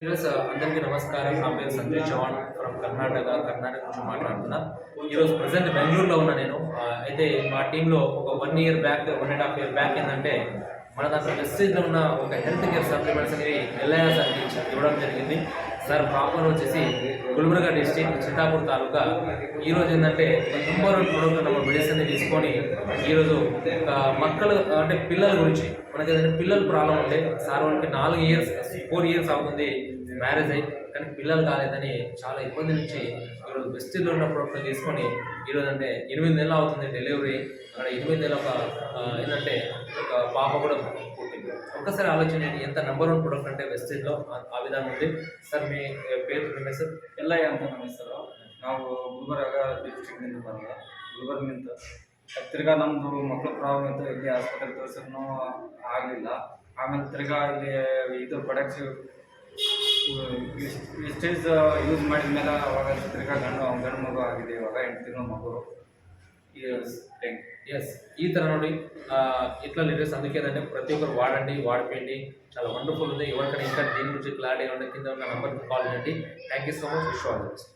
అందరికీ నమస్కారం. నా పేరు సంజయ్ చౌహాన్ ఫ్రమ్ కర్ణాటక నుంచి మాట్లాడుతున్నా. ఈరోజు ప్రజెంట్ బెంగళూరులో ఉన్నా నేను. అయితే మా టీంలో ఒక 1 ఇయర్ బ్యాక్ 1.5 ఇయర్ బ్యాక్ ఏంటంటే మన దాంట్లో వెస్టేజ్లో ఉన్న ఒక హెల్త్ కేర్ సప్లిమెంట్స్ అనేవి ఎల్ఐఆ సార్కి ఇవ్వడం జరిగింది. సార్ ప్రాపర్ వచ్చేసి గుల్బర్గా డిస్ట్రిక్ట్ చిత్తాపూర్ తాలూకా. ఈరోజు ఏంటంటే నెంబర్ 1 ప్రోడక్ట్ నెంబర్ మెడిసిన్ తీసుకొని ఈరోజు మక్కలు అంటే పిల్లల గురించి మనకి ఏదైనా పిల్లల ప్రాబ్లం ఉంటే సార్ వాళ్ళకి 4 ఇయర్స్ అవుతుంది మ్యారేజ్ అయ్యి, కానీ పిల్లలు కాలేదని చాలా ఇబ్బంది నుంచి ఈరోజు వెస్టిల్లో ఉన్న ప్రోడక్ట్ తీసుకొని ఈరోజు అంటే 8 నెలలు అవుతుంది డెలివరీ. అక్కడ 8 నెలల ఏంటంటే ఒక పాప కూడా పుట్టింది. ఒక్కసారి ఆలోచన ఎంత నెంబర్ 1 ప్రోడక్ట్ అంటే వెస్టిల్లో ఆ విధంగా ఉంది. ಸರ್ ಮೇ ಪೇರು ನಿಮ್ಮ ಹೆಸರು ಎಲ್ಲಯ್ಯ ಅಂತ ನಮ್ಮ ಹೆಸರು. ನಾವು ಗುಲ್ಬರ್ಗ ಡಿಸ್ಟ್ರಿಕ್ನಿಂದ ಬರೋದು. ಗುಲ್ಬರ್ಗಿನಿಂದ ತಿರ್ಗಾ ನಮ್ಮದು ಮಕ್ಕಳ ಪ್ರಾಬ್ಲಮ್ ಇತ್ತು, ಇಲ್ಲಿ ಆಸ್ಪತ್ರೆಗೆ ತೋರಿಸಿದ್ರೂ ಆಗಲಿಲ್ಲ. ಆಮೇಲೆ ತಿರ್ಗಾ ಇಲ್ಲಿ ಇದು ಪ್ರಾಡಕ್ಟ್ಸ್ ವಿಸ್ಟೇಜ್ ಯೂಸ್ ಮಾಡಿದ ಮೇಲೆ ಅವಾಗ ತಿರ್ಗಾ ಗಂಡು ಮಗು ಆಗಿದೆ. ಇವಾಗ 8 ತಿಂಗಳ ಮಗು. ఎస్ ఈ తర నుండి ఇట్లా లీటర్స్ అందుకే ఏంటంటే ప్రతి ఒక్కరు వాడండి, వాడిపోయింది. చాలా వండర్ఫుల్ ఉంది. ఎవరికైనా ఇంకా దీని గురించి క్లారిటీ ఉంటే కింద ఉన్న నెంబర్కి కాల్ చేయండి. Thank you so much. Wish all the best.